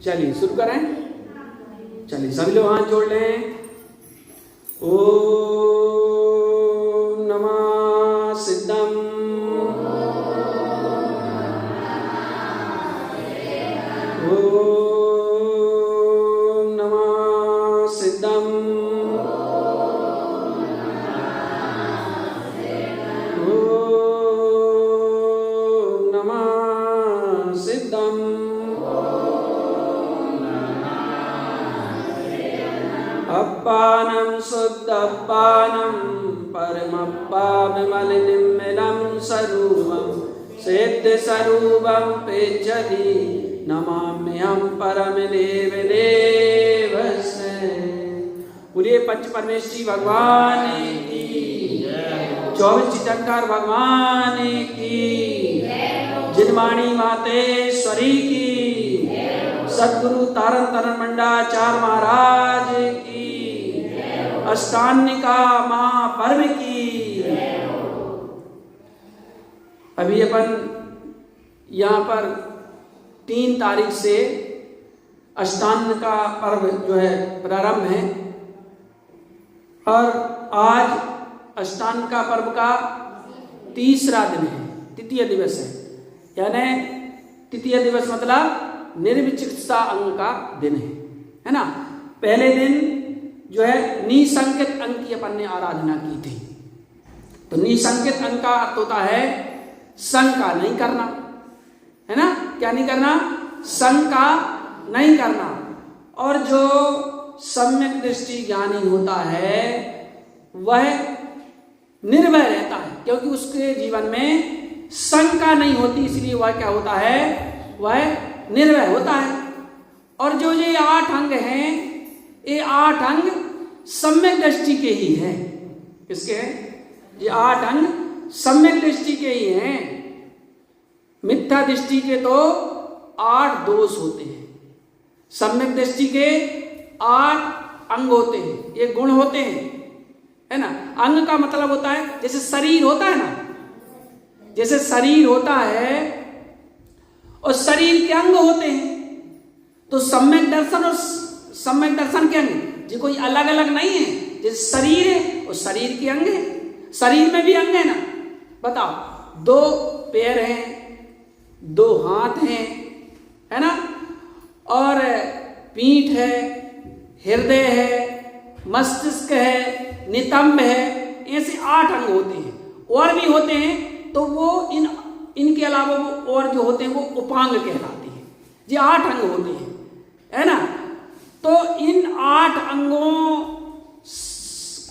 चलिए शुरू करें। चलिए सभी लोग हाथ जोड़ लें। ओम नमः सिद्धम। ओम नमः सिद्धम। ओम नमः सिद्धम। अप्पानं शुद्धप्पानं परमप्पा विमलनिर्मलं स्वरूपं सिद्धस्वरूपं पेज्यति नमाम्यहं परमदेव देवस्य। बोलिए पंच परमेश्वरी भगवान की, 24 चितंकर भगवान की, जिनवाणी मातेश्वरी की, सद्गुरु तारण तरण मंडाचार्य महाराज की, अष्टान्निका मां पर्व की। अभी अपन यहाँ पर 3 तारीख से अष्टान्न का पर्व जो है प्रारंभ है और आज अष्टान्न का पर्व का तीसरा दिन है, तृतीय दिवस है। यानी तृतीय दिवस मतलब निर्विचिकित्सा अंग का दिन है ना। पहले दिन जो है निसंकेत अंग की अपन ने आराधना की थी। तो निसंकेत अंग का अर्थ होता है शंका नहीं करना, है ना। क्या नहीं करना? शंका नहीं करना। और जो सम्यक दृष्टि ज्ञानी होता है वह निर्भय रहता है, क्योंकि उसके जीवन में शंका नहीं होती, इसलिए वह क्या होता है? वह निर्भय होता है। और जो ये 8 अंग हैं, ये 8 अंग सम्यक दृष्टि के ही हैं। किसके हैं? ये 8 अंग सम्यक दृष्टि के ही हैं। मिथ्या दृष्टि के तो 8 दोष होते हैं, सम्यक दृष्टि के 8 अंग होते हैं, ये गुण होते हैं, है ना। अंग का मतलब होता है जैसे शरीर होता है ना, जैसे शरीर होता है और शरीर के अंग होते हैं। तो सम्यक दर्शन और सम्यक दर्शन के अंग जो कोई अलग अलग नहीं है। जैसे शरीर है और शरीर के अंग है, शरीर में भी अंग है ना। बताओ, 2 पैर हैं, 2 हाथ हैं, है ना, और पीठ है, हृदय है, मस्तिष्क है, नितंब है, ऐसे 8 अंग होते हैं। और भी होते हैं तो वो इनके अलावा वो और जो होते हैं वो उपांग कहलाते हैं। ये 8 अंग होते हैं, है ना। तो इन 8 अंगों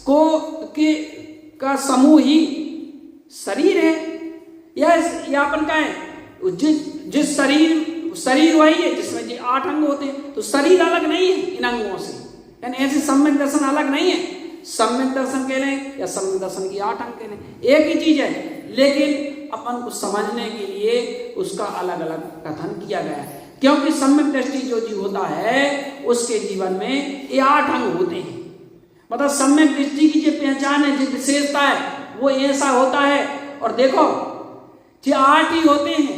को का समूह ही शरीर है। या अपन का है जिस शरीर वही है जिसमें ये 8 अंग होते हैं। तो शरीर अलग नहीं है इन अंगों से, यानी ऐसे सम्यक दर्शन अलग नहीं है। सम्यक दर्शन कह लें या सम्यक दर्शन की 8 अंग कह लें, एक ही चीज है, लेकिन अपन को समझने के लिए उसका अलग अलग कथन किया गया है। क्योंकि सम्यक दृष्टि जो जीव होता है उसके जीवन में ये 8 अंग होते हैं। मतलब सम्यक दृष्टि की जो पहचान है, जो विशेषता है, वो ऐसा होता है। और देखो ये 8 ही होते हैं,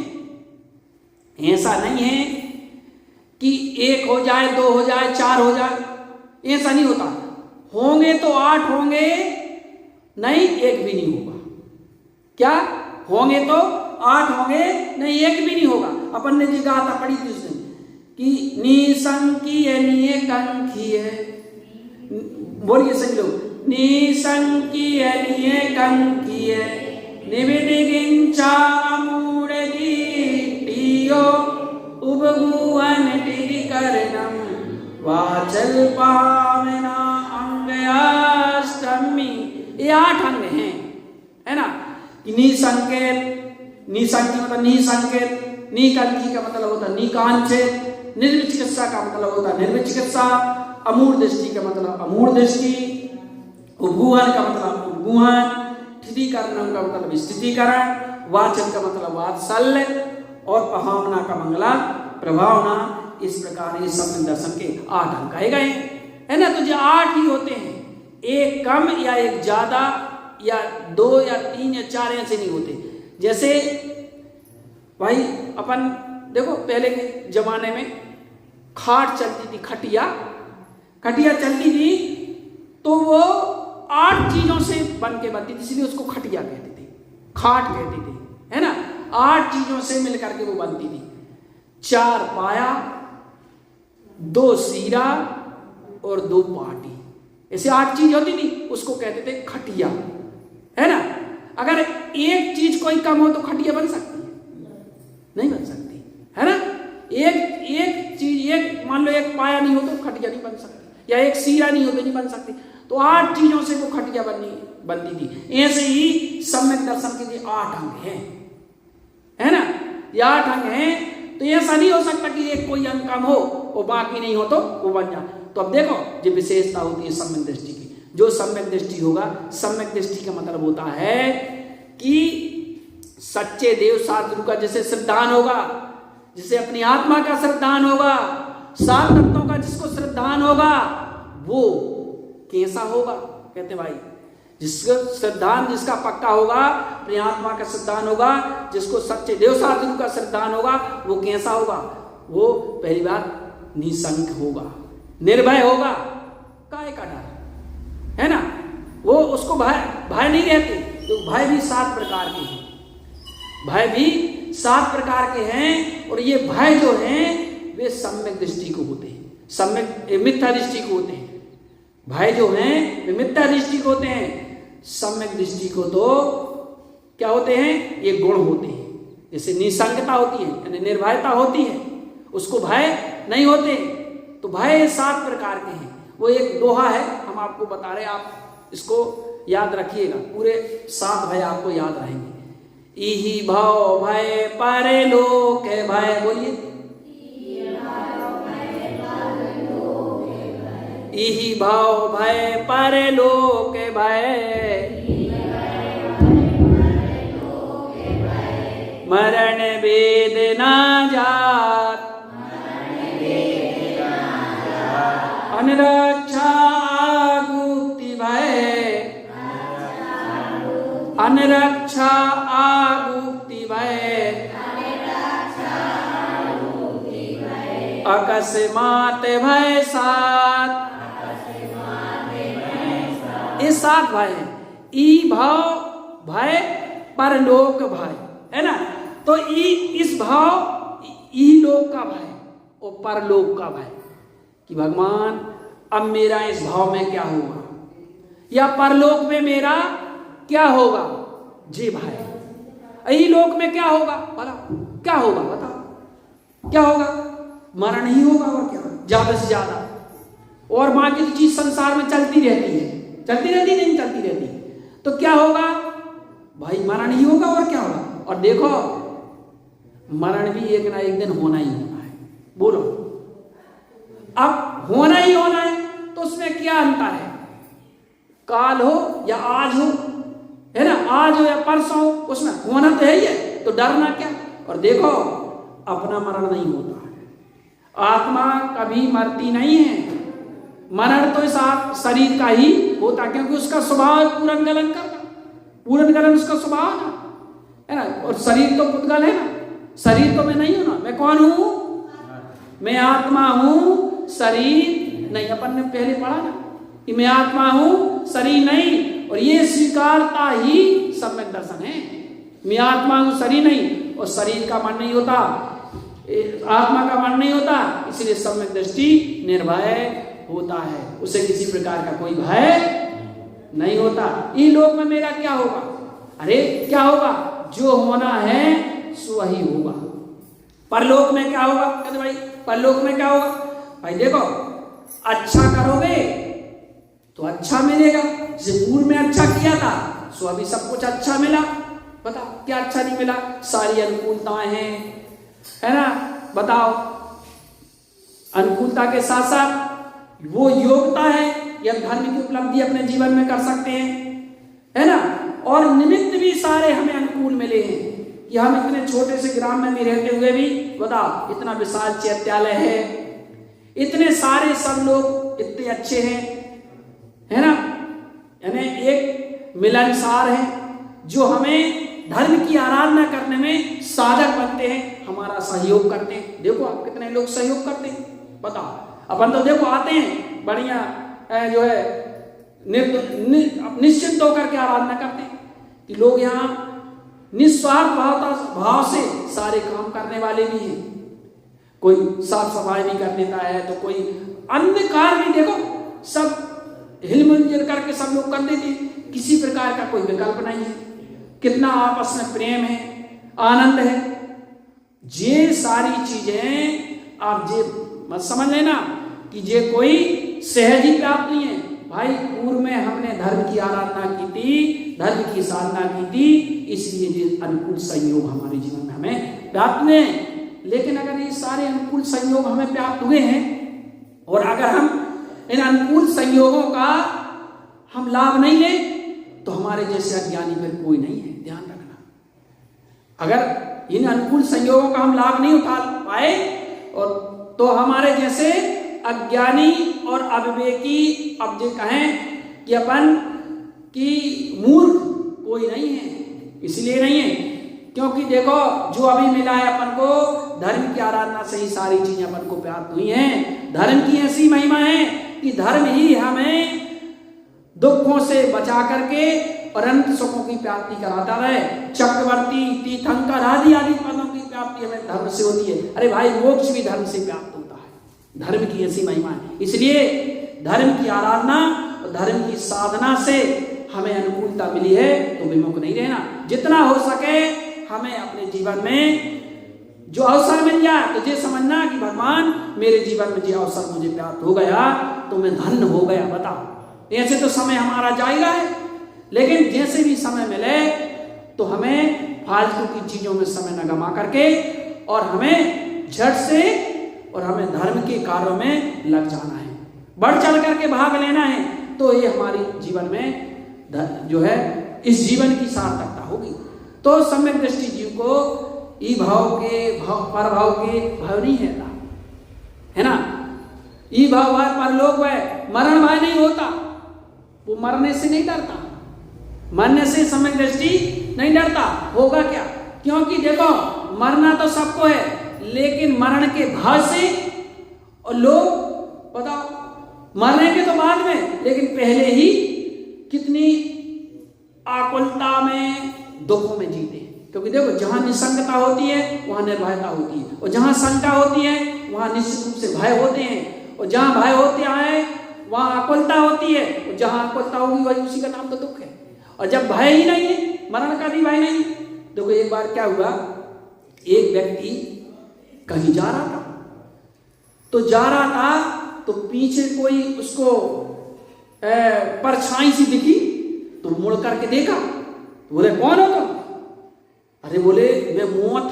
ऐसा नहीं है कि 1 हो जाए, 2 हो जाए, 4 हो जाए, ऐसा नहीं होता। होंगे तो 8 होंगे, नहीं 1 भी नहीं होगा। क्या होंगे तो 8 होंगे, नहीं 1 भी नहीं होगा। अपन ने जी गाथा पढ़ी थी उसने कि निसंकीय नियकंकीय, बोलिए सभी लोग, निसंकीय नियकंकीय निविदिगिंचा मूढ़गीटियो उपगुवन टिदिकरणम वाचल पावना अंगयाष्टमी। ये 8 अंग हैं, है ना। निसंकेत, निसंकेत मतलब निसंकेत, निकंकी का मतलब होता है निकांक्षित, निर्विचिकित्सा का मतलब होता है निर्विचिकित्सा, अमूढ़ दृष्टि का मतलब अमूढ़ दृष्टि, उपगुहन का मतलब उपगुहन, स्थितिकरण का मतलब स्थितिकरण, वाचन का मतलब वात्सल्य और प्रभावना का मंगला प्रभावना। इस प्रकार ये सम्यक दर्शन के 8 अंग कहे गए, है ना। तो जो 8 ही होते हैं, एक कम या एक ज्यादा या 2 या 3 या 4 ऐसे नहीं होते। जैसे भाई अपन देखो पहले के जमाने में खाट चलती थी, खटिया चलती थी, तो वो 8 चीजों से बन के बनती थी, इसलिए उसको खटिया कहते थे, खाट कहते थे, है ना। 8 चीजों से मिलकर के वो बनती थी। 4 पाया, 2 सीरा और 2 पाटी, ऐसे 8 चीज होती थी, उसको कहते थे खटिया, है ना। अगर एक चीज कोई कम हो तो खटिया बन सकती है? नहीं बन सकती, है ना। एक चीज, एक मान लो एक पाया नहीं हो तो खटिया नहीं बन सकती, या एक सीरा नहीं हो तो नहीं बन सकती। तो 8 चीजों से वो खटिया बनती थी। ऐसे ही सम्यक दर्शन के लिए 8 अंग हैं, है ना। ये 8 अंग हैं, तो ऐसा नहीं हो सकता कि एक कोई अंग कम हो और बाकी नहीं हो तो वो बन जाए। तो अब देखो, जो विशेषता होती है सम्यक दृष्टि की, जो सम्यक दृष्टि होगा, सम्यक दृष्टि का मतलब होता है कि सच्चे देव साधु का जैसे श्रद्धान होगा, जिसे अपनी आत्मा का श्रद्धान होगा, 7 तत्वों का जिसको श्रद्धान होगा, वो कैसा होगा? कहते भाई, जिसका श्रद्धान, जिसका पक्का होगा, अपनी आत्मा का श्रद्धान होगा, जिसको सच्चे देव साधु का श्रद्धान होगा, वो कैसा होगा? वो पहली बात निसंक होगा, निर्भय होगा, काहे का डर, है ना। वो उसको भय नहीं रहते। तो भय भी 7 प्रकार के हैं, भय भी 7 प्रकार के हैं, और ये भय जो हैं वे सम्यक दृष्टि को होते हैं, सम्यक मिथ्या दृष्टि को होते हैं। भय जो हैं वे मिथ्या दृष्टि को होते हैं, सम्यक दृष्टि को तो क्या होते हैं? ये गुण होते हैं। जैसे निसंगता होती है, यानी निर्भयता होती है, उसको भय नहीं होते। तो भय 7 प्रकार के हैं। वो एक दोहा है, हम आपको बता रहे, आप इसको याद रखिएगा, पूरे 7 भय आपको याद रहेंगे। इहि भाव भय परलोक भय, बोलिए, इहि भाव भय परलोक भय, मरण वेदना जात, अनरक्षा आगुति भय, अनरक्षा आगुति भय, अकस्मात भय 7, ये 7 भय है। ई भाव भय, परलोक भय, है ना। तो इस भाव, ई लोक का भय और परलोक का भय, कि भगवान अब मेरा इस भाव में क्या होगा, या परलोक में मेरा क्या होगा, जी भाई। ई लोक में क्या होगा, बताओ क्या होगा, बताओ क्या होगा? मरण ही होगा, और क्या, ज्यादा से ज्यादा। और बाकी की चीज संसार में चलती रहती है, चलती रहती नहीं, चलती रहती। तो क्या होगा भाई? मरण ही होगा, और क्या होगा? और देखो, मरण भी एक ना एक दिन होना ही होना है। बोलो, अब होना ही होना है, तो उसमें क्या अंतर है? काल हो या आज हो, है ना, आज हो या परसों हो, उसमें होना तो है ही है, तो डरना क्या? और देखो, अपना मरण नहीं होता है, आत्मा कभी मरती नहीं है। मरण तो इस शरीर का ही होता, क्योंकि उसका स्वभाव पूरन गलन करना, पूरन गलन उसका स्वभाव है ना। और शरीर तो पुद्गल है ना, शरीर तो मैं नहीं हूं ना। मैं कौन हूं? मैं आत्मा हूं, शरीर नहीं। अपन ने पहले पढ़ा ना कि मैं आत्मा हूं, शरीर नहीं, और ये स्वीकारता ही सम्यक दर्शन है। मैं आत्मा हूं, शरीर नहीं, और शरीर का मन नहीं होता, आत्मा का मन नहीं होता, इसलिए सम्यक दृष्टि निर्भय होता है, उसे किसी प्रकार का कोई भय नहीं होता। ई लोक में मेरा क्या होगा? अरे क्या होगा? जो होना है सो वही होगा। परलोक में क्या होगा? कहते भाई परलोक में क्या होगा? भाई देखो, अच्छा करोगे तो अच्छा मिलेगा, जैसे पूर्व में अच्छा किया था सो अभी सब कुछ अच्छा मिला। बताओ क्या अच्छा नहीं मिला? सारी अनुकूलताएं हैं, है ना। बताओ, अनुकूलता के साथ साथ वो योग्यता है या धर्म की उपलब्धि अपने जीवन में कर सकते हैं, है ना। और निमित्त भी सारे हमें अनुकूल मिले हैं कि हम इतने छोटे से ग्राम में भी रहते हुए भी, बताओ, इतना विशाल चैत्यालय है, इतने सारे सब लोग इतने अच्छे हैं, है ना। यानी एक मिलनसार है जो हमें धर्म की आराधना करने में साधक बनते हैं, हमारा सहयोग करते हैं। देखो आप कितने लोग सहयोग करते हैं, बताओ। अपन तो देखो आते हैं बढ़िया जो है निश्चिंत होकर के आराधना करते हैं कि लोग यहाँ निस्वार्थ भाव से सारे काम करने वाले भी हैं। कोई साफ सफाई भी कर देता है, तो कोई अन्य कार्य भी देखो सब हिलमिल करके सब लोग कर देते, किसी प्रकार का कोई विकल्प नहीं है। कितना आपस में प्रेम है, आनंद है। ये सारी चीजें आप जे मत समझ लेना कि ये कोई सहज ही प्राप्त नहीं है। भाई पूर्व में हमने धर्म की आराधना की थी, धर्म की साधना की थी, इसलिए ये अनुकूल संयोग हमारे जीवन में हमें प्राप्त हुए। लेकिन अगर ये सारे अनुकूल संयोग हमें प्राप्त हुए हैं और अगर हम इन अनुकूल संयोगों का हम लाभ नहीं ले, तो हमारे जैसे अज्ञानी फिर कोई नहीं है। ध्यान रखना, अगर इन अनुकूल संयोगों का हम लाभ नहीं उठा पाए और तो हमारे जैसे अज्ञानी और अविवेकी, अब जो कहें कि अपन की मूर्ख कोई नहीं है। इसलिए नहीं है क्योंकि देखो जो अभी मिला है अपन को, धर्म की आराधना से ही सारी चीजें अपन को प्राप्त हुई हैं। धर्म की ऐसी महिमा है कि धर्म ही हमें दुखों से बचा करके और अनंत सुखों की प्राप्ति कराता है। चक्रवर्ती, तीर्थंकर आदि आदि पदों की प्राप्ति हमें धर्म से होती है। अरे भाई मोक्ष भी धर्म से प्राप्त होता है। धर्म की ऐसी महिमा है। इसलिए धर्म की आराधना और धर्म की साधना से हमें अनुकूलता मिली है, तो विमुख नहीं रहना। जितना हो सके हमें अपने जीवन में जो अवसर मिल जाए तो ये समझना कि भगवान मेरे जीवन में जो अवसर मुझे प्राप्त हो गया तो मैं धन्य हो गया। बताओ, ऐसे तो समय हमारा जाएगा है, लेकिन जैसे भी समय मिले तो हमें फालतू की चीजों में समय न गमा करके और हमें झट से और हमें धर्म के कार्यों में लग जाना है, बढ़ चढ़ करके भाग लेना है। तो ये हमारी जीवन में जो है इस जीवन की सार्थकता होगी। तो सम्यक दृष्टि जीव को ई भाव के पर भाव के भाव नहीं है ना। ई भाव परलोक है, मरण भय नहीं होता, वो मरने से नहीं डरता, मरने से सम्यक दृष्टि नहीं डरता। होगा क्या? क्योंकि देखो मरना तो सबको है, लेकिन मरण के भय से और लोग बताओ मरने के तो बाद में, लेकिन पहले ही कितनी आकुलता में, दुखों में जीते हैं। क्योंकि देखो जहां निसंगता होती है वहां निर्भयता होती है, और जहां शंका होती है वहां निश्चित रूप से भय होते हैं, और जहां भय होते हैं वहां आकुलता होती है, और जहां आकुलता होगी वही उसी का नाम तो दुख है। और जब भय ही नहीं है, मरण का भी भय नहीं। देखो एक बार क्या हुआ, एक व्यक्ति कहीं जा रहा था, तो पीछे कोई उसको परछाई सी दिखी, तो मुड़ करके देखा, तो बोले कौन हो तुम? अरे बोले मैं मौत।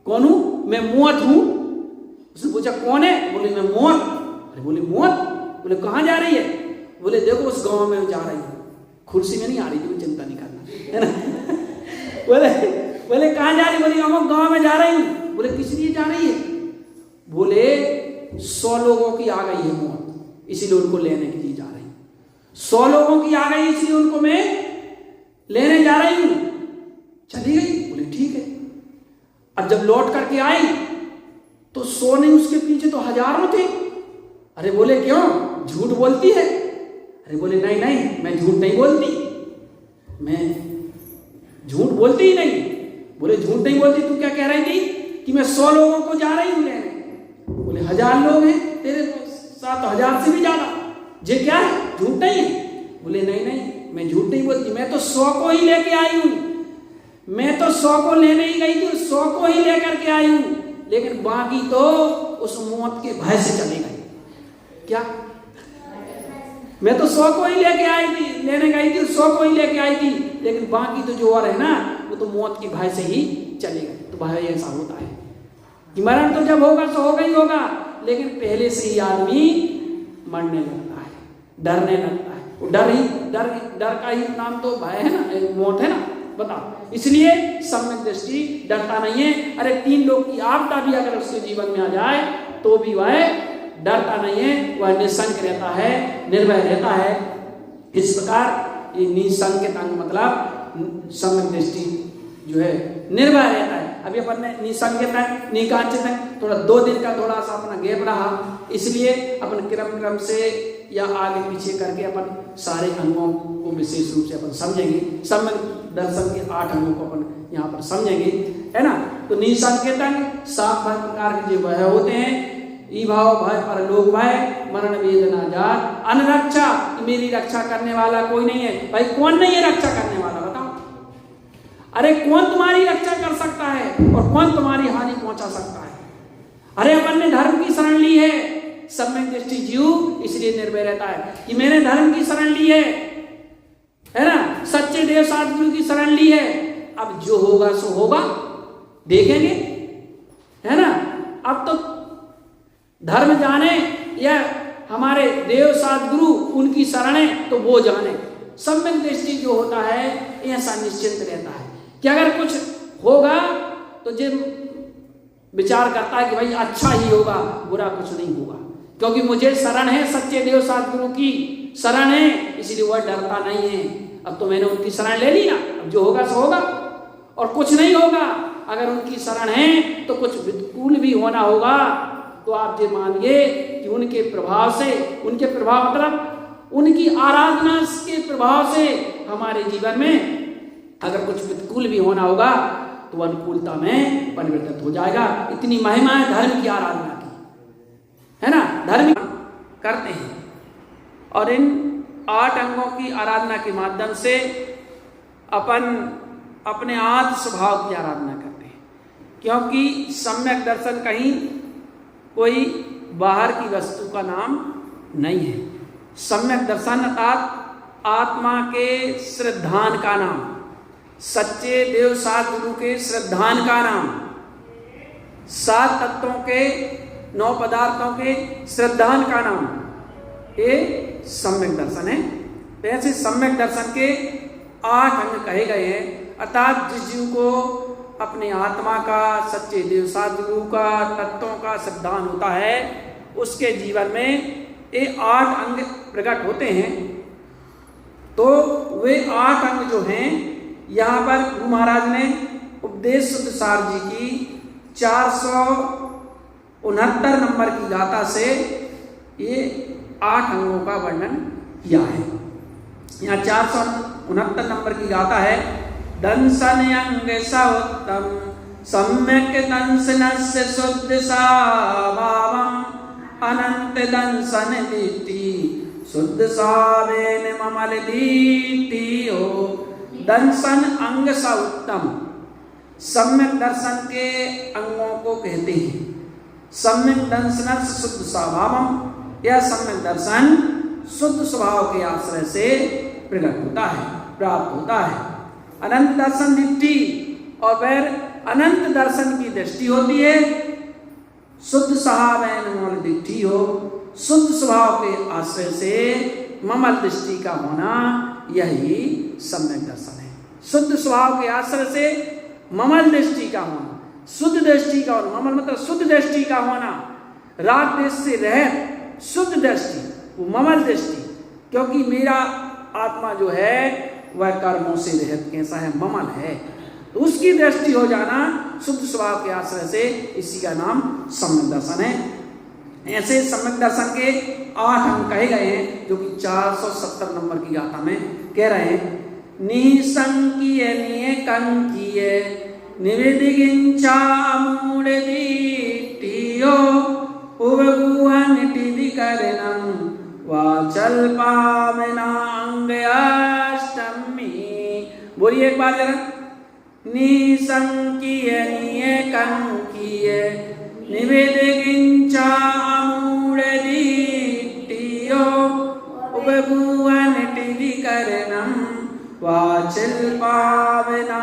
कौन हूं? मैं मौत हूं। उसने पूछा कौन है? बोले मैं मौत। अरे बोले मौत? बोले कहां जा रही है? बोले देखो उस गांव में जा रही है, कुर्सी में नहीं आ रही थी, चिंता नहीं करना, है ना। बोले कहां जा रही? बोले हम गांव में जा रही हूं। बोले किस लिए जा रही है? बोले 100 लोगों की आ गई है मौत, इसीलिए उनको लेने के लिए जा रही हूं। 100 लोगों की आ गई इसलिए उनको मैं लेने जा रही हूं। चली गई। बोले ठीक है। अब जब लौट करके आई तो 100 नहीं, उसके पीछे तो हजारों थे। अरे बोले क्यों, झूठ बोलती है? अरे बोले नहीं नहीं, मैं झूठ नहीं बोलती, मैं झूठ बोलती ही नहीं। बोले झूठ नहीं बोलती, तू क्या कह रही थी कि मैं 100 लोगों को जा रही हूं लेने? बोले 1000 लोग हैं तेरे साथ, 1000 से भी ज्यादा, ये क्या है, झूठ नहीं है? बोले नहीं नहीं, मैं झूठ नहीं बोलती, मैं तो 100 को ही लेके आई हूं, मैं तो 100 को लेने ही गई थी, 100 को ही लेकर के आई हूं, लेकिन बाकी तो उस मौत के भय से चले गए। क्या? मैं तो 100 को ही लेके आई थी, लेने गई थी, 100 को ही लेके आई थी, लेकिन बाकी तो जो और है ना, वो तो मौत के भय से ही चले गए। तो भाई ऐसा होता है कि मरण तो जब होगा तो होगा ही होगा, लेकिन पहले से ही आदमी मरने लगता है, डरने लगता है। वो डर का ही नाम तो भय है ना, मौत है ना। बताओ, इसलिए सम्यक दृष्टि डरता नहीं है। अरे 3 लोग की आपदा भी अगर उसके जीवन में आ जाए तो भी वह डरता नहीं है, वह निसंक रहता है, निर्भय रहता है। इस प्रकार ये निसंकतांग मतलब सम्यक दृष्टि जो है निर्भय रहता है। अभी अपन ने निसंकतांग, निकांचतांग थोड़ा 2 दिन का थोड़ा सा अपना गैप रहा, इसलिए अपन क्रम से या आगे पीछे करके अपन सारे अंगों को विशेष रूप से अपन समझेंगे। सम्यक दर्शन के 8 अंगों को अपन यहाँ पर समझेंगे, है ना। तो निसंकेत अंग 7 प्रकार के जो भय होते हैं, ई भाव भय, परलोक भय, मरण वेदना जात, अनरक्षा, मेरी रक्षा करने वाला कोई नहीं है। भाई कौन नहीं है रक्षा करने वाला, बताओ। अरे कौन तुम्हारी रक्षा कर सकता है और कौन तुम्हारी हानि पहुंचा सकता है। अरे अपन ने धर्म की शरण ली है, सम्यक दृष्टि जीव इसलिए निर्भय रहता है कि मैंने धर्म की शरण ली है ना, सच्चे देव सद्गुरु की शरण ली है। अब जो होगा सो होगा, देखेंगे, है ना। अब तो धर्म जाने या हमारे देव सद्गुरु उनकी शरण है तो वो जाने। सम्यक दृष्टि जो होता है ऐसा निश्चिंत रहता है कि अगर कुछ होगा तो जो विचार करता है कि भाई अच्छा ही होगा, बुरा कुछ नहीं होगा, क्योंकि मुझे शरण है, सच्चे देव सद्गुरु की शरण है, इसलिए वह डरता नहीं है। अब तो मैंने उनकी शरण ले ली ना, अब जो होगा सो होगा और कुछ नहीं होगा। अगर उनकी शरण है तो कुछ प्रतिकूल भी होना होगा, तो आप ये मानिए कि उनके प्रभाव से, उनके प्रभाव मतलब उनकी आराधना के प्रभाव से हमारे जीवन में अगर कुछ प्रतिकूल भी होना होगा तो अनुकूलता में परिवर्तित हो जाएगा। इतनी महिमा है धर्म की आराधना की, है ना। धर्म करते हैं और इन 8 अंगों की आराधना के माध्यम से अपन अपने आत्म स्वभाव की आराधना करते हैं, क्योंकि सम्यक दर्शन कहीं कोई बाहर की वस्तु का नाम नहीं है। सम्यक दर्शन अर्थात आत्मा के श्रद्धान का नाम, सच्चे देव सद्गुरु के श्रद्धान का नाम, 7 तत्वों के 9 पदार्थों के श्रद्धान का नाम, ये सम्यक दर्शन है। तो ऐसे सम्यक दर्शन के 8 अंग कहे गए हैं, अर्थात जिस जीव को अपने आत्मा का, सच्चे देव सद्गुरु का, तत्वों का श्रद्धान होता है, उसके जीवन में ये 8 अंग प्रकट होते हैं। तो वे 8 अंग जो हैं, यहाँ पर गुरु महाराज ने उपदेश शुद्ध सार जी की 469 नंबर की गाथा से ये 8 अंगों का वर्णन किया है। यहाँ 469 नंबर की गाथा है, दंसन अंग सौत्तम सम्यक दंसनस्य शुद्ध साभावम अनंत दंसन दीप्ति शुद्ध सावेन ममल दीप्ति हो। दंसन अंग सौत्तम, सम्यक दर्शन के अंगों को कहते हैं। सम्यक दंसनस्य शुद्ध स्वभावम, यह सम्यक दर्शन शुद्ध स्वभाव के आश्रय से प्रकट होता है, प्राप्त होता है। अनंत दर्शन दृष्टि, और फिर अनंत दर्शन की दृष्टि होती है। शुद्ध स्वभाव ममल दृष्टि हो, शुद्ध स्वभाव के आश्रय से ममल दृष्टि का होना, यही सम्यक दर्शन है। शुद्ध स्वभाव के आश्रय से ममल दृष्टि का होना, शुद्ध दृष्टि का होना, ममल मतलब शुद्ध दृष्टि का होना, राग देश से रहित शुद्ध दृष्टि, वो ममल दृष्टि, क्योंकि मेरा आत्मा जो है वह कर्मों से रहित कैसा है, ममल है, तो उसकी दृष्टि हो जाना शुद्ध स्वभाव के आश्रय से, इसी का नाम सम्यक दर्शन है। ऐसे सम्यक दर्शन के 8 अंग कहे गए हैं, जो कि 470 नंबर की गाथा में कह रहे हैं। निसंकीय नियकंकीय निविदिगिंचा मूढ़दीटियो उवगुहन टिदिकरणं वाचल पावना अंगयाष्टमी। बोलिए एक बार जरा, निसंकीय नियकंकीय निवेदिगिंचा मूढ़दीटियो उपभुवन टिदिकरणं वाचल पावना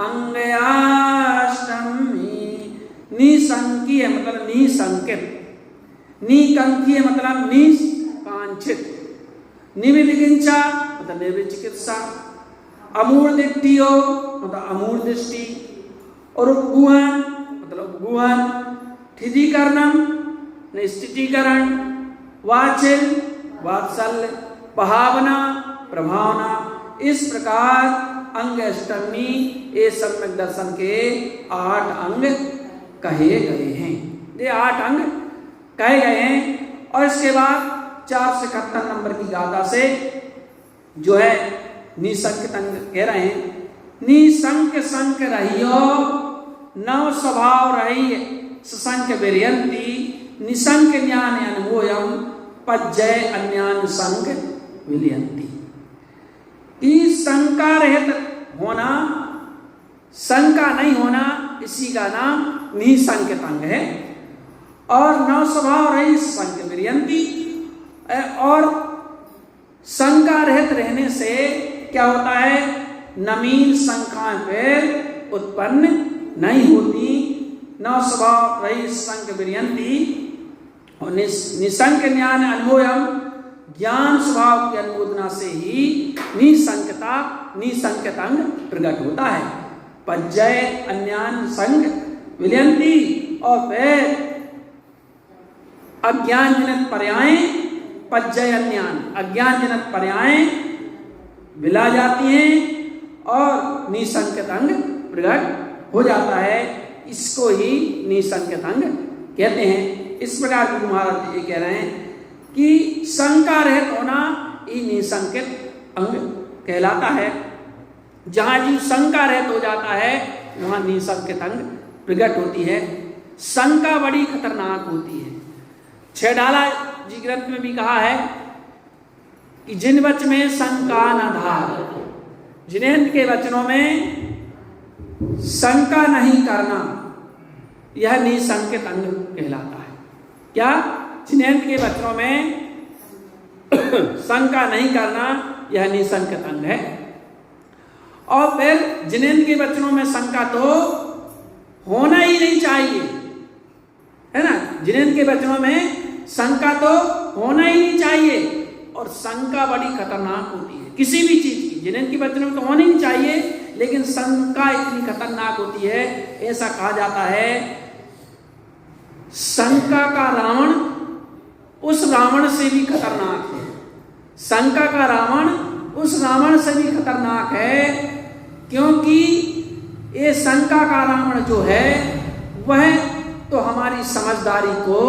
अंगयाष्टमी। निसंकीय मतलब निसंकित, निकंकीय मतलब निकांक्षित, निविदिगिंचा मतलब निर्विद चिकित्सा, अमूढ़ दृष्टियो मतलब अमूढ़ दृष्टि, और उपगुहन मतलब उपगुहन, ठिधिकरणम स्थितिकरण, वाचिल वात्सल्य, भावना प्रभावना, इस प्रकार अंग अष्टमी ये सम्यक दर्शन के 8 अंग कहे गए हैं। ये 8 अंग कहे गए हैं। और इसके बाद 4 से 71 नंबर की गाथा से जो है निसंक अंग कह रहे हैं, निसंक संक रहियो नव स्वभाव रही ससंक विरयंती निसंक ज्ञान अनुभोयम पज्जय अन्यान संक विलयंती। कि शंका रहित होना, शंका नहीं होना, इसी का नाम निसंक अंग है। और नव स्वभाव रही संक विरयंती, और शंका रहित रहने से क्या होता है, नवीन शंकाएं फिर उत्पन्न नहीं होती। नव स्वभाव रही संक विरयंती, और निसंक ज्ञान अनुभवम, ज्ञान स्वभाव की अनुमोदना से ही निसंकता निसंकत अंग प्रकट होता है। पज्जय अन्यान संक विलयंती, और फिर अज्ञान जनक पर्याय पज्जय अन्यान, अज्ञान जनक पर्याय विला जाती हैं और निसंकत अंग प्रकट हो जाता है। इसको ही निसंकत अंग कहते हैं। इस प्रकार गुरु महाराज ये कह रहे हैं कि शंका रहित होना ये निसंकत अंग कहलाता है। जहां जीव शंका रहित हो जाता है वहां निसंकत अंग प्रकट होती है। शंका बड़ी खतरनाक होती है। छेडाला जी ग्रंथ में भी कहा है कि जिन वच में शंका न धार, जिनेन्द्र के वचनों में शंका नहीं करना, यह निसंकत अंग कहलाता है। क्या? जिनेन्द्र के वचनों में शंका नहीं करना, यह निसंकत अंग है। और फिर जिनेन्द्र के वचनों में शंका तो होना ही नहीं चाहिए, है ना। जिनेन्द्र के वचनों में शंका तो होना ही नहीं चाहिए, और शंका बड़ी खतरनाक होती है किसी भी चीज की। जिनेन्द्र के वचनों में तो होनी ही चाहिए, लेकिन शंका इतनी खतरनाक होती है। ऐसा कहा जाता है शंका का रावण उस रावण से भी खतरनाक है। शंका का रावण उस रावण से भी खतरनाक है, क्योंकि ये शंका का रावण जो है वह तो हमारी समझदारी को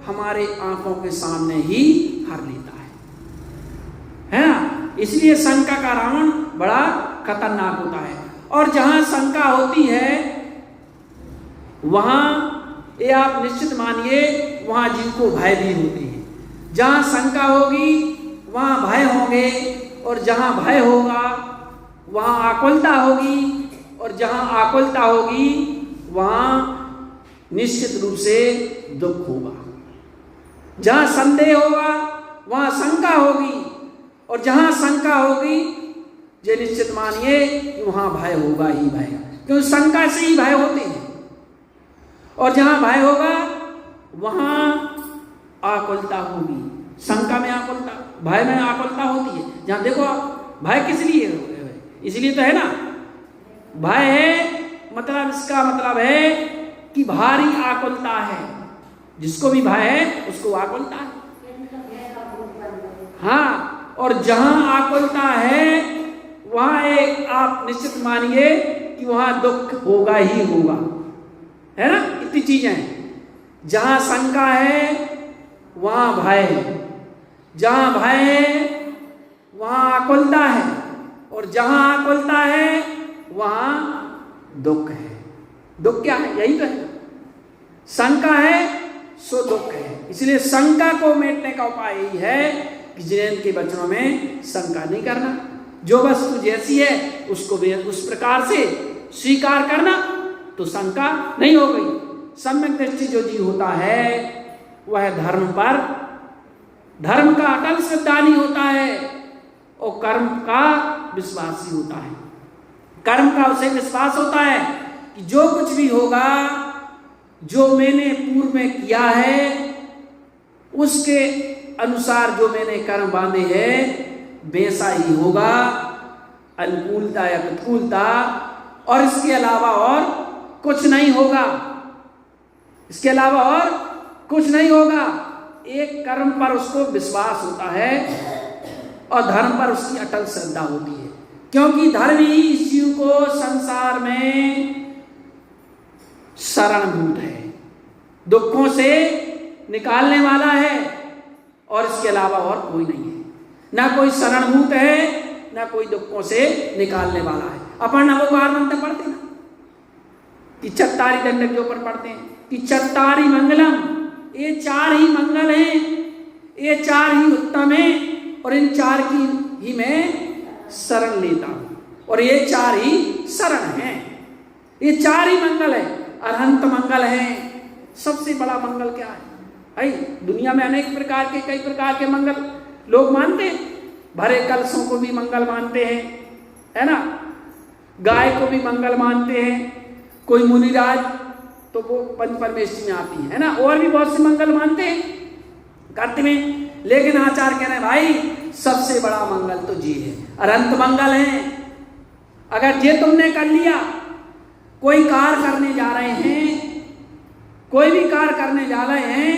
हमारे आंखों के सामने ही हर लेता है ना। इसलिए शंका का रावण बड़ा खतरनाक होता है। और जहां शंका होती है वहां ये आप निश्चित मानिए वहां जीव को भय भी होती है। जहां शंका होगी वहां भय होंगे, और जहां भय होगा वहां आकुलता होगी, और जहां आकुलता होगी वहां निश्चित रूप से दुख होगा। जहां संदेह होगा वहां शंका होगी, और जहां शंका होगी ये निश्चित मानिए वहां भय होगा ही भय, क्योंकि शंका से ही भय होते हैं। और जहां भय होगा वहां आकुलता होगी। शंका में आकुलता, भय में आकुलता होती है। जहां देखो भय किस लिए है, इसलिए तो है ना। भय है मतलब इसका मतलब है कि भारी आकुलता है। जिसको भी भय है उसको आकुलता है। हाँ, और जहां आकुलता है वहां एक आप निश्चित मानिए कि वहां दुख होगा ही होगा, है ना। इतनी चीजें हैं। जहां शंका है वहां भय है, जहां भय है वहां आकुलता है, और जहां आकुलता है वहां दुख है। दुख क्या है? यही तो है। शंका है सो दुख है। इसलिए शंका को मिटने का उपाय यही है कि जिनेन्द्र के वचनों में शंका नहीं करना। जो वस्तु जैसी है उसको उस प्रकार से स्वीकार करना, तो शंका नहीं हो गई। सम्यक दृष्टि जो जीव होता है वह धर्म पर, धर्म का अटल श्रद्धालु होता है, और कर्म का विश्वासी होता है। कर्म का उसे विश्वास होता है कि जो कुछ भी होगा, जो मैंने पूर्व में किया है उसके अनुसार जो मैंने कर्म बांधे हैं वैसा ही होगा, अनुकूलता या प्रतिकूलता, और इसके अलावा और कुछ नहीं होगा। इसके अलावा और कुछ नहीं होगा। एक कर्म पर उसको विश्वास होता है और धर्म पर उसकी अटल श्रद्धा होती है, क्योंकि धर्म ही इस जीव को संसार में शरणभूत है। दुखों से निकालने वाला है और इसके अलावा और कोई नहीं है। ना कोई शरणभूत है, ना कोई दुखों से निकालने वाला है। अपन नमोकार मंत्र पढ़ते ना कि चत्तारी दंडक जो अपन पढ़ते हैं कि चत्तारी मंगलम, ये 4 ही मंगल हैं, ये 4 ही उत्तम हैं और इन 4 की ही मैं शरण लेता हूं और ये 4 ही शरण हैं। ये 4 ही मंगल है। अरहंत मंगल है। सबसे बड़ा मंगल क्या है भाई? दुनिया में अनेक प्रकार के, कई प्रकार के मंगल लोग मानते हैं। भरे कलशों को भी मंगल मानते हैं, है ना। गाय को भी मंगल मानते हैं। कोई मुनिराज तो वो पंच परमेष्ठी में आती है ना। और भी बहुत से मंगल मानते हैं, करते में। लेकिन आचार्य कह रहे हैं भाई सबसे बड़ा मंगल तो जी है, अरहंत मंगल है। अगर ये तुमने कर लिया, कोई कार्य करने जा रहे हैं, कोई भी कार्य करने जा रहे हैं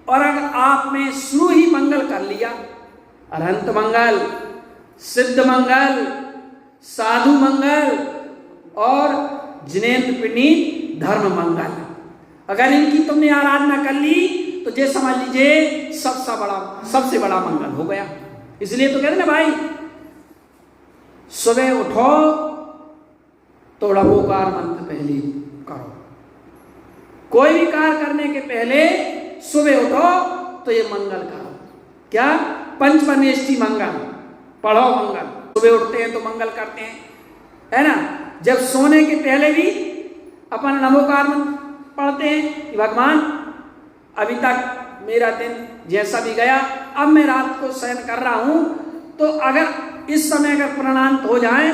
और अगर आपने शुरू ही मंगल कर लिया, अरहंत मंगल, सिद्ध मंगल, साधु मंगल और जिनेन्द्र पिंडी धर्म मंगल, अगर इनकी तुमने आराधना कर ली तो ये समझ लीजिए सबसे बड़ा मंगल हो गया। इसलिए तो कहते ना भाई, सुबह उठो तो नमोकार मंत्र पहले करो। कोई भी कार्य करने के पहले सुबह उठो तो ये मंगल करो। क्या? पंच परमेष्ठी मंगल पढ़ो। मंगल सुबह उठते हैं तो मंगल करते हैं, है ना। जब सोने के पहले भी अपन नमोकार मंत्र पढ़ते हैं कि भगवान अभी तक मेरा दिन जैसा भी गया, अब मैं रात को शयन कर रहा हूं, तो अगर इस समय अगर प्राणांत हो जाए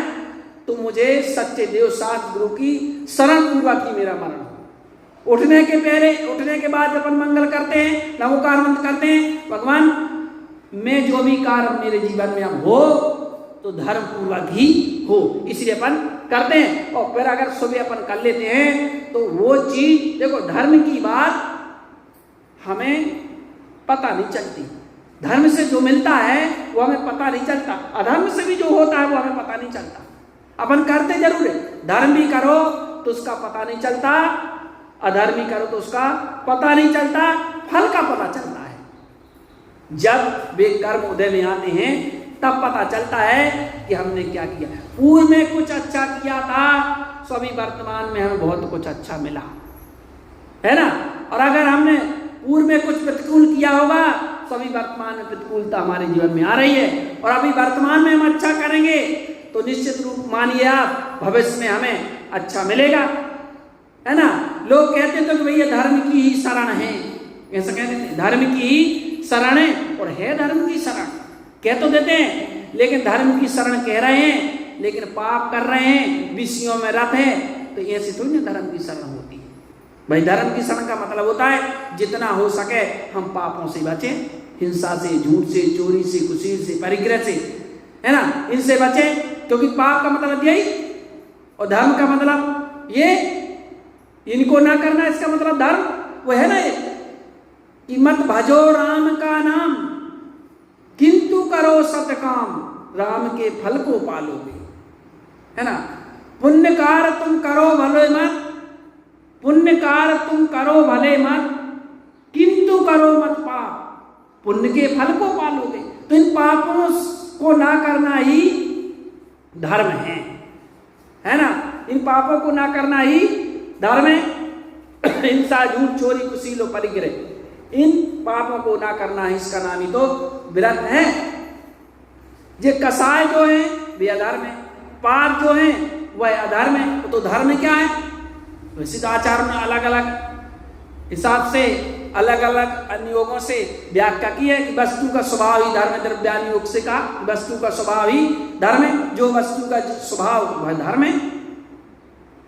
तो मुझे सच्चे देव शास्त्र गुरु की शरण पूर्वक ही मेरा मरण हो। उठने के पहले, उठने के बाद अपन मंगल करते हैं, नमोकार मंत्र करते हैं, भगवान मैं जो भी कार्य मेरे जीवन में अब हो तो धर्म पूर्वक ही हो, इसलिए अपन करते हैं। और फिर अगर सुबह अपन कर लेते हैं तो वो चीज, देखो धर्म की बात हमें पता नहीं चलती। धर्म से जो मिलता है वो हमें पता नहीं चलता, अधर्म से भी जो होता है वो हमें पता नहीं चलता। अपन करते जरूर है, धर्म भी करो तो उसका पता नहीं चलता, अधर्म भी करो तो उसका पता नहीं चलता, फल का पता चलता है। जब वे कर्म उदय में आते हैं तब पता चलता है कि हमने क्या किया। पूर्व में कुछ अच्छा किया था तो अभी वर्तमान में हमें बहुत कुछ अच्छा मिला, है ना। और अगर हमने पूर्व में कुछ प्रतिकूल किया होगा तो अभी वर्तमान में प्रतिकूलता हमारे जीवन में आ रही है। और अभी वर्तमान में हम अच्छा करेंगे तो निश्चित रूप मानिए आप भविष्य में हमें अच्छा मिलेगा, है ना। लोग कहते थे कि भैया धर्म की ही शरण है, ऐसा कहते थे, धर्म की ही शरण है। और है धर्म की शरण, कह तो देते हैं, लेकिन धर्म की शरण कह रहे हैं लेकिन पाप कर रहे हैं, विषयों में रत है, तो ऐसे थोड़ी ना धर्म की शरण होती है भाई। धर्म की शरण का मतलब होता है जितना हो सके हम पापों से बचें, हिंसा से, झूठ से, चोरी से, कुशील से, परिग्रह से, है ना, इनसे बचें। क्योंकि पाप का मतलब यही और धर्म का मतलब ये, इनको ना करना इसका मतलब धर्म वो है ना ये कि मत भजो राम का नाम किंतु करो सत्य काम, राम के फल को पालोगे, है ना। पुण्य कार्य तुम करो भले मत, पुण्य कार्य तुम करो भले मत, किंतु करो मत पाप, पुण्य के फल को पालोगे। तो इन पापों को ना करना ही धर्म है ना। इन पापों को ना करना ही धर्म है। हिंसा, झूठ, चोरी, कुशील, परिग्रह, इन पापों को ना करना है, इसका नाम ही तो व्रत है। ये कसाय जो है वे अधर्म है, पाप जो है वह अधर्म है। तो धर्म क्या है? वैसे तो आचार्य ने अलग अलग हिसाब से, अलग अलग अनुयोगों से व्याख्या की है कि वस्तु का स्वभाव ही धर्म है। द्रव्यानुयोग से कहा वस्तु का स्वभाव ही धर्म है, जो वस्तु का स्वभाव वह धर्म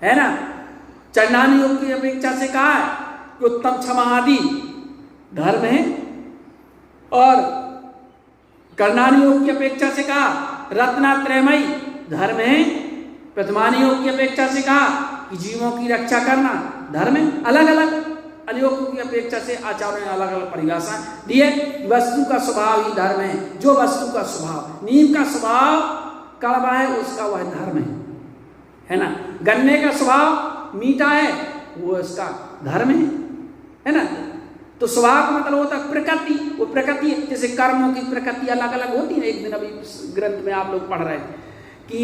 है ना। चरणानुयोग की अपेक्षा से कहा है कि उत्तम क्षमा आदि धर्म है, और कर्णानुयोग की अपेक्षा से कहा रत्नात्रयमयी धर्म है। प्रथमानुयोग की अपेक्षा से कहा कि जीवों की रक्षा करना धर्म है। अलग अलग अनुयोगों की अपेक्षा से आचार्यों ने अलग अलग परिभाषा दी है। वस्तु का स्वभाव ही धर्म है, जो वस्तु का स्वभाव, नीम का स्वभाव कड़वा है उसका वह धर्म है ना। गन्ने का स्वभाव मीठा है वो इसका धर्म है ना। तो स्वभाव का मतलब होता है प्रकृति। वो प्रकृति जैसे कर्मों की प्रकृति अलग अलग होती है। एक दिन अभी ग्रंथ में आप लोग पढ़ रहे थे कि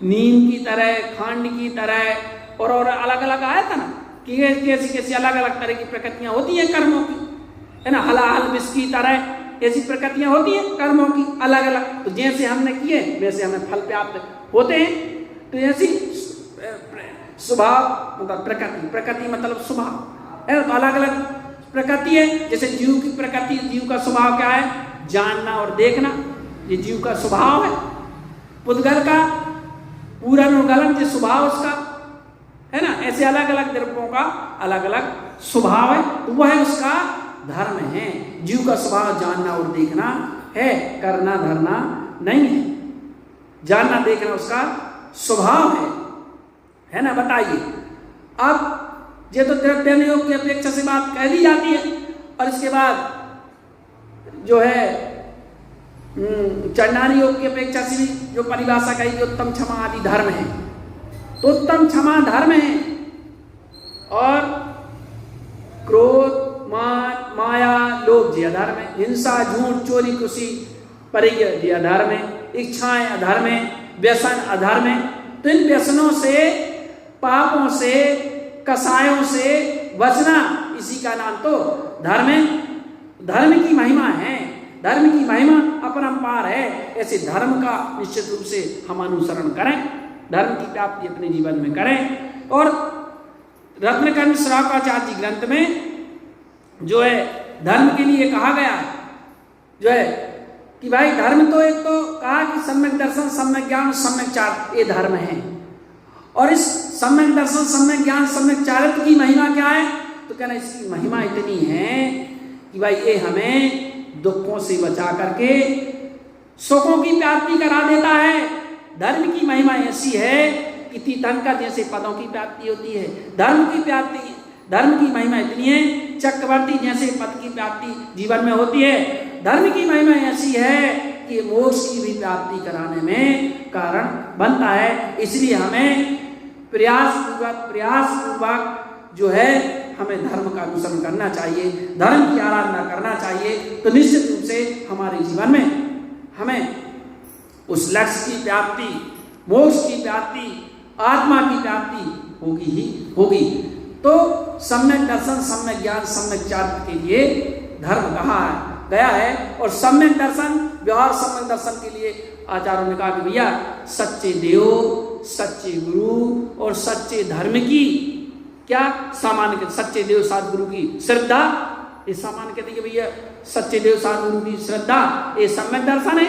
नीम की तरह, खांड की तरह और अलग अलग आया था ना कि कैसी कैसी अलग अलग तरह की प्रकृतियां होती हैं कर्मों की, है ना। हलाहल विष की तरह ऐसी प्रकृतियां होती हैं कर्मों की अलग अलग। तो जैसे हमने किए वैसे हमें फल प्राप्त होते हैं। तो ऐसी स्वभाव मतलब प्रकृति, प्रकृति मतलब स्वभाव है। तो अलग अलग प्रकृति है। जैसे जीव की प्रकृति, जीव का स्वभाव क्या है? जानना और देखना, ये जीव का स्वभाव है। पुद्गल का पूर्वानुगलन जो स्वभाव उसका है ना। ऐसे अलग अलग द्रव्यों का अलग अलग स्वभाव है, तो वह उसका धर्म है। जीव का स्वभाव जानना और देखना है, करना धरना नहीं है। जानना देखना उसका स्वभाव है ना। बताइए अब ये तो द्रव्य योग की अपेक्षा से बात कह दी जाती है, और इसके बाद जो है चंडानी योग की अपेक्षा से भी जो परिभाषा कही कि उत्तम क्षमा आदि धर्म है। तो उत्तम क्षमा धर्म है, और क्रोध, मान, माया, लोभ जी अधर्म है। हिंसा, झूठ, चोरी, खुशी, परिग्रह जी अधर्म है। इच्छाएं अधर्म है। व्यसन अधर्म है। तो इन व्यसनों से, पापों से, कसायों से बचना, इसी का नाम तो धर्म है। धर्म की महिमा है, धर्म की महिमा अपरंपार है। ऐसे धर्म का निश्चित रूप से हम अनुसरण करें, धर्म की प्राप्ति अपने जीवन में करें। और रत्नकंड श्रावकाचार्य जी ग्रंथ में जो है धर्म के लिए कहा गया है जो है कि भाई धर्म तो एक तो कहा कि सम्यक दर्शन, सम्यक ज्ञान, सम्यक चारित्र, ये धर्म है। और इस सम्यक दर्शन, सम्यक ज्ञान, सम्यक चारित्र की महिमा क्या है? तो कहना इसकी महिमा इतनी है कि भाई ये हमें दुखों से बचा करके सुखों की प्राप्ति करा देता है। धर्म की महिमा ऐसी है कि तीर्थंकर जैसे पदों की प्राप्ति होती है। धर्म की महिमा इतनी है, चक्रवर्ती जैसे पद की प्राप्ति जीवन में होती है। धर्म की महिमा ऐसी है कि मोक्ष की भी प्राप्ति कराने में कारण बनता है। इसलिए हमें प्रयास पूर्वक जो है हमें धर्म का अनुसरण करना चाहिए, धर्म की आराधना करना चाहिए। तो निश्चित रूप से हमारे जीवन में हमें उस लक्ष्य की प्राप्ति, मोक्ष की प्राप्ति, आत्मा की प्राप्ति होगी ही होगी। तो सम्यक दर्शन, सम्यक ज्ञान, सम्यक चारित्र के लिए धर्म कहा गया है। और सम्यक दर्शन, व्यवहार सम्यक दर्शन के लिए आचार्यों ने कहा कि भैया सच्चे देव, सच्चे गुरु और सच्चे धर्म की क्या सामान्य, सच्चे देव सद्गुरु की श्रद्धा, ये सामान्य कहते हैं कि भैया सच्चे देव सद्गुरु की श्रद्धा, ये सम्यक दर्शन है।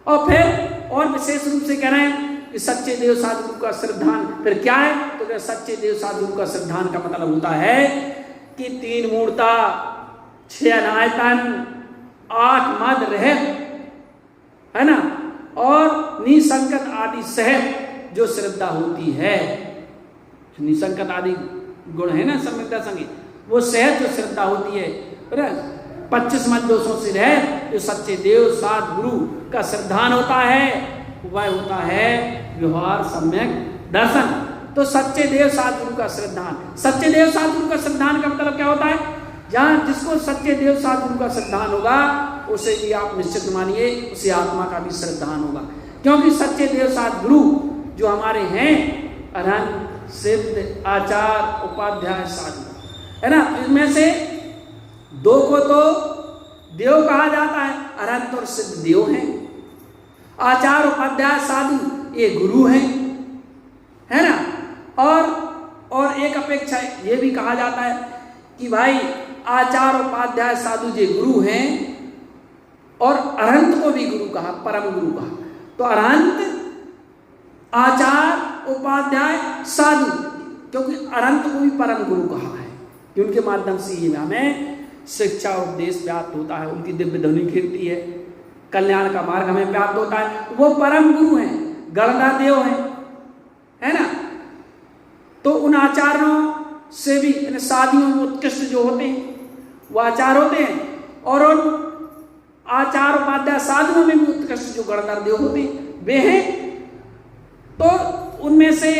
और फिर और विशेष रूप से कह रहे हैं कि सच्चे देव सद्गुरु का श्रद्धान फिर क्या है? तो क्या सच्चे देव सद्गुरु का श्रद्धान का मतलब होता है कि 3 मूर्ता, 6 अनायतन, 8 मद रहत, है ना, और निसंकत आदि सहित जो श्रद्धा होती है, निसंकत आदि गुण है ना सम्यक दर्शन की, वो सहित जो श्रद्धा होती है 25 मद दोषों से रह जो सच्चे देव सद्गुरु का श्रद्धान होता है, वह होता है व्यवहार सम्यक दर्शन। तो सच्चे देव सद्गुरु का श्रद्धान, सच्चे देव सद्गुरु का श्रद्धान का मतलब क्या होता है? जहाँ जिसको सच्चे देव सद्गुरु का श्रद्धान होगा उसे भी आप निश्चित मानिए उसे आत्मा का भी श्रद्धान होगा। क्योंकि सच्चे देव सद्गुरु जो हमारे हैं अरहंत, सिद्ध, आचार, उपाध्याय, साधु, है ना। इनमें से 2 को तो देव कहा जाता है, अरहंत और सिद्ध देव हैं। आचार, उपाध्याय, साधु ये गुरु हैं, है ना। और एक अपेक्षा ये भी कहा जाता है कि भाई आचार, उपाध्याय, साधु ये गुरु हैं, और अरहंत को भी गुरु कहा, परम गुरु कहा। तो अरहंत, आचार, उपाध्याय, साधु, क्योंकि अरहंत को भी परम गुरु कहा है कि उनके माध्यम से ही हमें शिक्षा उपदेश प्राप्त होता है, उनकी दिव्य ध्वनि खिलती है, कल्याण का मार्ग हमें प्राप्त होता है। वो परम गुरु हैं, गणना देव हैं, है ना। तो उन आचार्यों से भी साधियों में उत्कृष्ट जो होते हैं वो आचार होते हैं, और उन आचार, उपाध्याय, साधुओं में भी उत्कृष्ट जो गणधर देव होते हैं वे हैं। तो उनमें से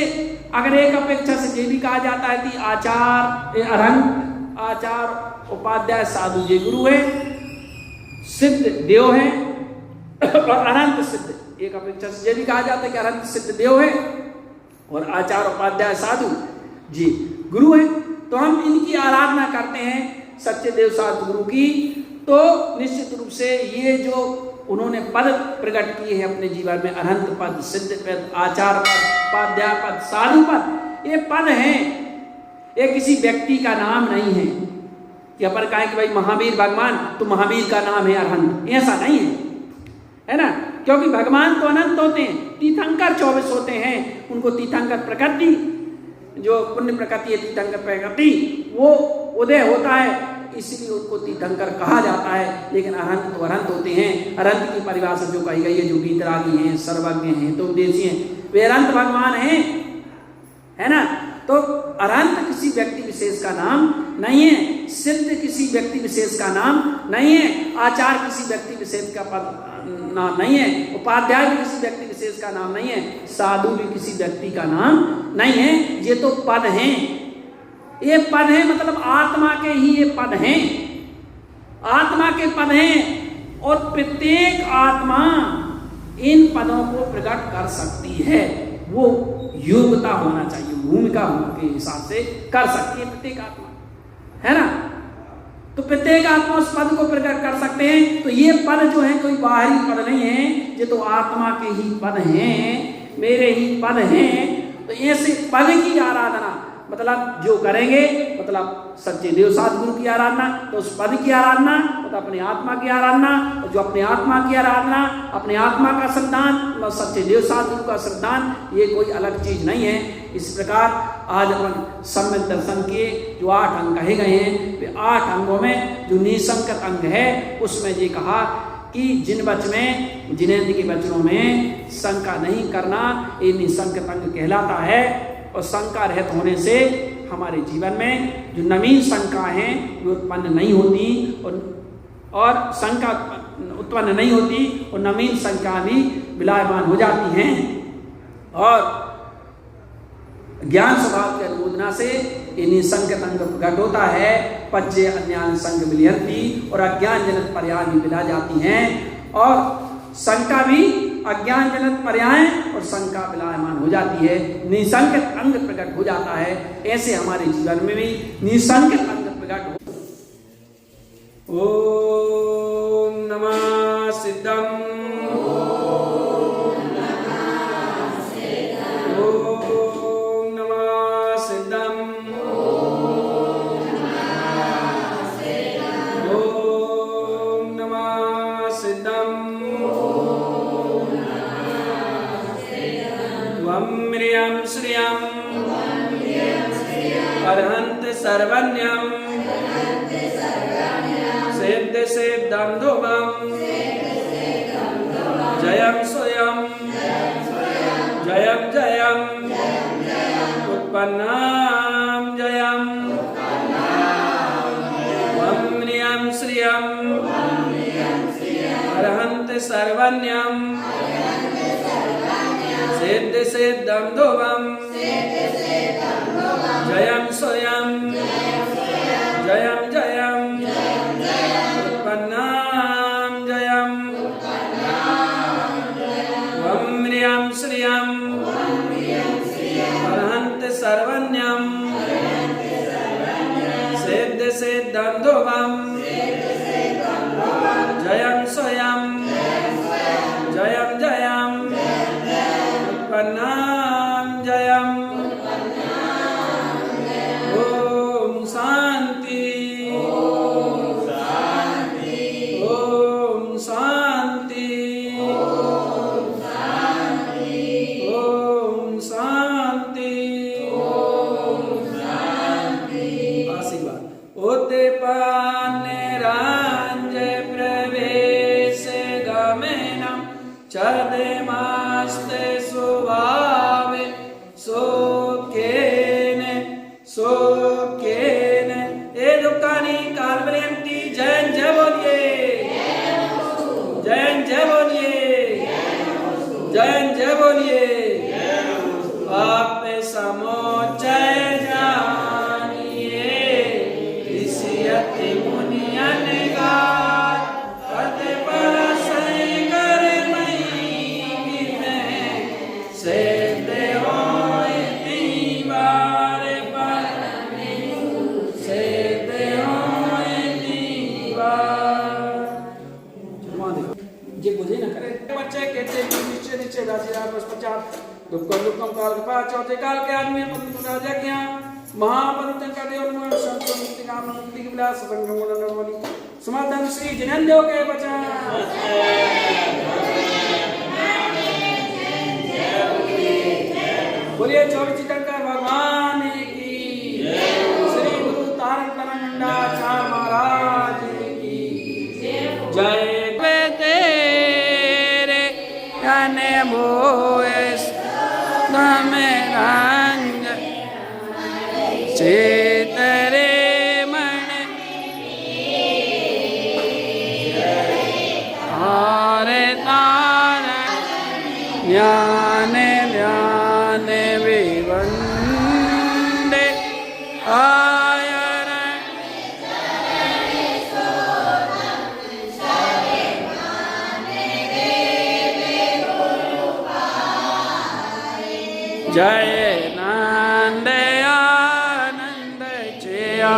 अगर एक अपेक्षा से ये भी कहा जाता है कि आचार, अरहंत, आचार उपाध्याय साधु जी गुरु है, सिद्ध देव है और अनंत सिद्ध, एक अपेक्षा से भी कहा जाता है कि अनंत सिद्ध देव है और आचार उपाध्याय साधु जी गुरु है। तो हम इनकी आराधना करते हैं, सच्चे देव साधु गुरु की। तो निश्चित रूप से ये जो उन्होंने पद प्रकट किए हैं अपने जीवन में, अनंत पद, सिद्ध पद, आचार पद, उपाध्याय पद, साधु पद, ये पद हैं, ये किसी व्यक्ति का नाम नहीं है कि अपन कहें कि भाई महावीर भगवान तो महावीर का नाम है अरहंत, ऐसा नहीं है ना, क्योंकि भगवान तो अनंत होते हैं, तीर्थंकर 24 होते हैं, उनको तीर्थंकर प्रकृति, जो पुण्य प्रकृति है तीर्थंकर प्रकृति, वो उदय होता है, इसलिए उनको तीर्थंकर कहा जाता है। लेकिन अरहंत तो अरहंत होते हैं। अरहंत की परिभाषा जो कही गई है, जो वीतरागी हैं, सर्वज्ञ हैं, तो उद्देश्य हैं, वे अरहंत भगवान हैं, है ना। तो अरहंत किसी व्यक्ति विशेष का नाम नहीं है, सिद्ध किसी व्यक्ति विशेष का नाम नहीं है, आचार किसी व्यक्ति विशेष का नाम नहीं है, उपाध्याय भी किसी व्यक्ति विशेष का नाम नहीं है, साधु भी किसी व्यक्ति का नाम नहीं है। ये तो पद हैं, ये पद हैं, मतलब आत्मा के ही ये पद हैं, आत्मा के पद हैं। और प्रत्येक आत्मा इन पदों को प्रकट कर सकती है, वो योग्यता होना चाहिए, भूमिका के हिसाब से कर सकती है प्रत्येक आत्मा, है ना। तो प्रत्येक आत्मा उस पद को प्रकट कर सकते हैं। तो ये पद जो है कोई बाहरी पद नहीं है, ये तो आत्मा के ही पद हैं, मेरे ही पद हैं। तो ऐसे पद की आराधना मतलब जो करेंगे, मतलब सच्चे देव साधु गुरु की आराधना, तो उस पद की आराधना, तो अपने आत्मा की आराधना, और जो अपने आत्मा की आराधना, अपने आत्मा का श्रद्धान, सच्चे देव साधु गुरु का श्रद्धान, ये कोई अलग चीज नहीं है। इस प्रकार आज अपन सम्यक दर्शन के जो 8 अंग कहे गए हैं, वे 8 अंगों में जो निसंकत अंग है, उसमें ये कहा कि जिन वचन में, जिनेन्द्र के वचनों में शंका नहीं करना, ये निसंकत अंग कहलाता है। और शंका रहित होने से हमारे जीवन में जो नवीन शंका हैं वो उत्पन्न नहीं होती, और शंका उत्पन्न नहीं होती, और नवीन शंका भी विलायमान हो जाती हैं। और ज्ञान स्वभाव की अनुमोदना से ये निसंकत अंग प्रकट होता है। पज्जे अन्यान संग विलयन्ति, और अज्ञान जनक पर्याय भी विला जाती हैं, और शंका भी अज्ञान जनक पर्याय और शंका विलायमान हो जाती है, निसंकत अंग प्रकट हो जाता है। ऐसे हमारे जीवन में भी निसंकत अंग प्रकट हो। ओम नमः सिद्धम, ओम नमः सिद्धम, ओम नमः सिद्धम, ओम नमः सिद्धम, त्वं श्रियं अरहंत सर्वज्ञं सिद्ध सिद्धं ध्रुवं जयं स्वयं जयं जयं उत्पन्नं जयं त्वं श्रियं अरहंत सर्वज्ञं सिद्ध सिद्धं ध्रुवं जयं स्वयं जयं जयं उत्पन्नं जयं त्वं श्रियं अरहंत सर्वज्ञं सिद्ध सिद्धं ध्रुवं जयं स्वयं जयं जयं उत्पन्नं जयं। ओम शांति, ओम शांति, ओम शांति, ओम शांति, ओम शांति, ओम शांति। आशीर्वाद। उद्दीपन निरंजय प्रवेश गमनम छदेमास्ते स्वभावे सोकेन सोकेन ए दुकानी कालवयंती। जय जय बोलिए, जय जय बोलिए, जय जय बोलिए। आप समोचय जानिए, इस परिचय कहते निश्चय निश्चय राशिराज पश्चात दुखम दुखम काल के पास चौथे काल के आदमी राजा क्या महापरुतन का देव संत मुक्ति काम मुक्ति की विलास बोली समाधान श्री जिनेन्द्र के बचा बोलिए 24 चितंकर भगवान की श्री गुरु तारक तनंडाचार्य महाराज की जय तेरे जाने बोएस में रंग चेतरे मन हारे तारा ज्ञान ध्यान विवंदे आयर जय नंद आनंद चया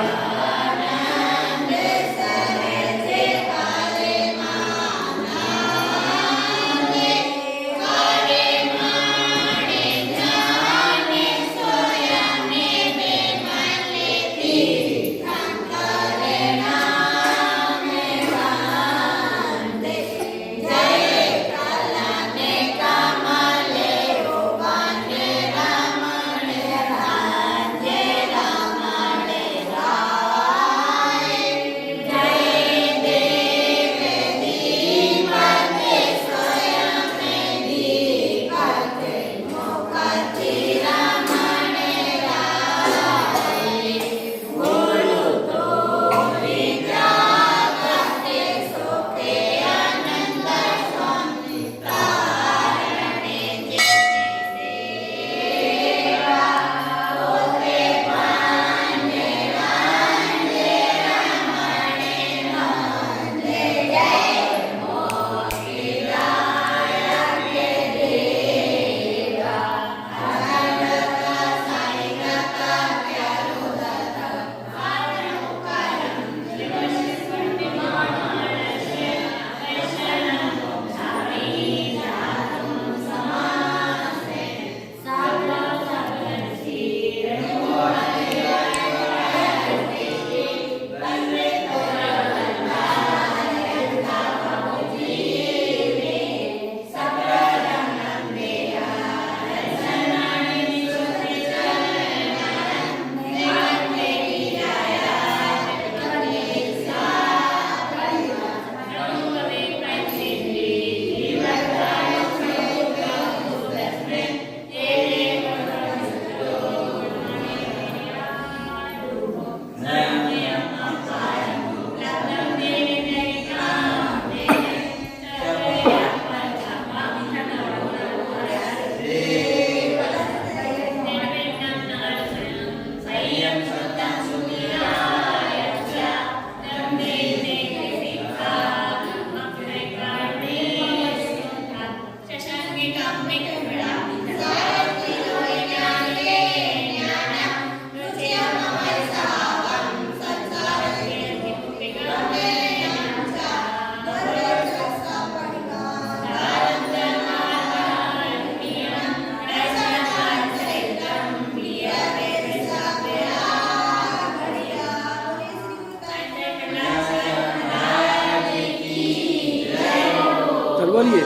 बोलिए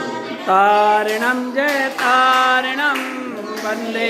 तारिणम जय तारिणम वंदे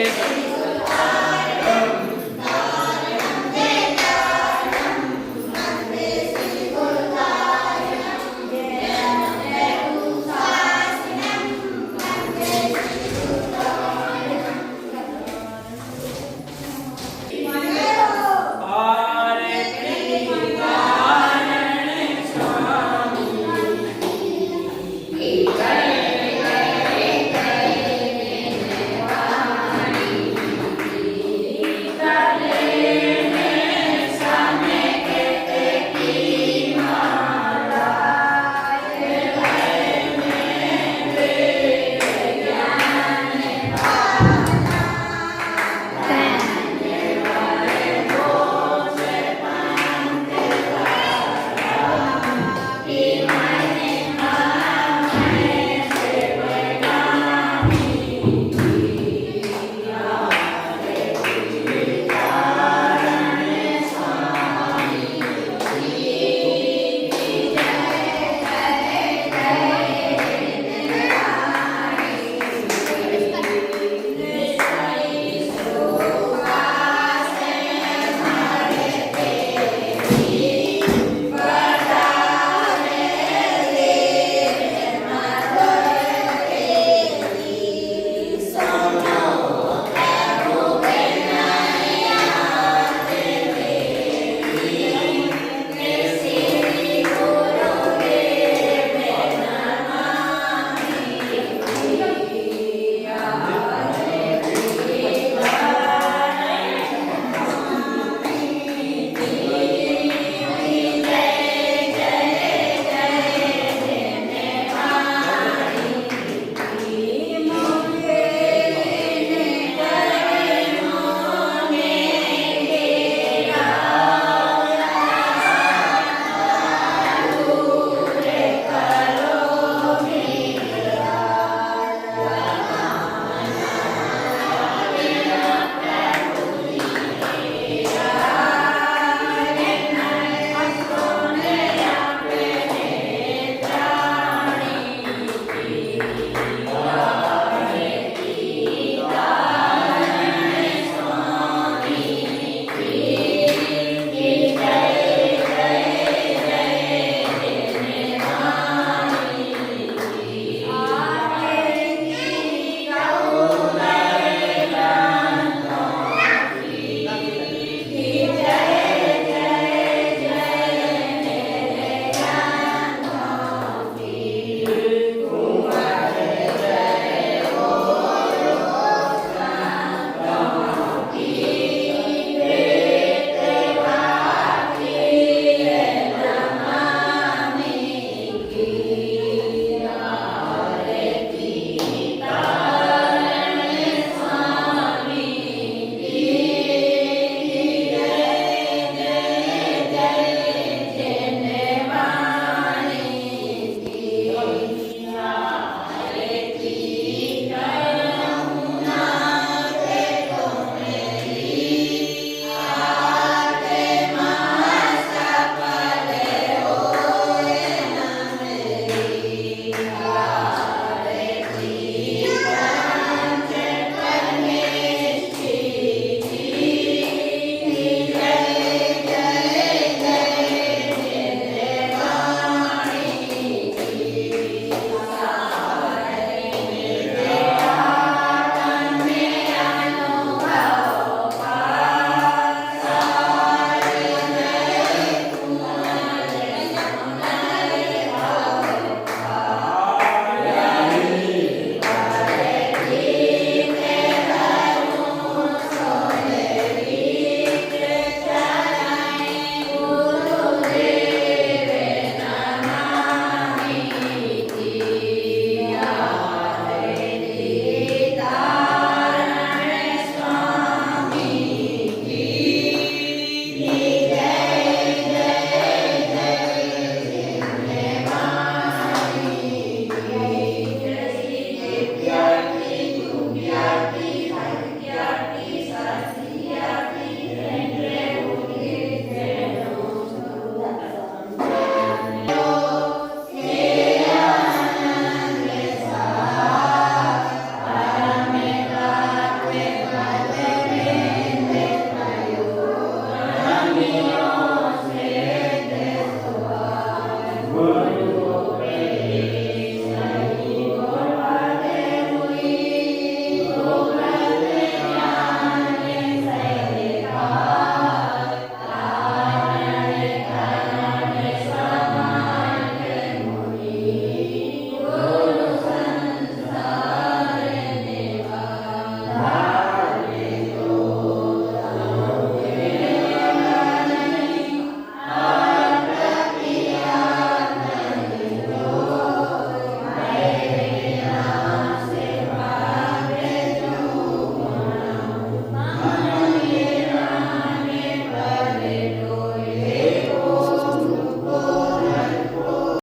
वाहेगुरू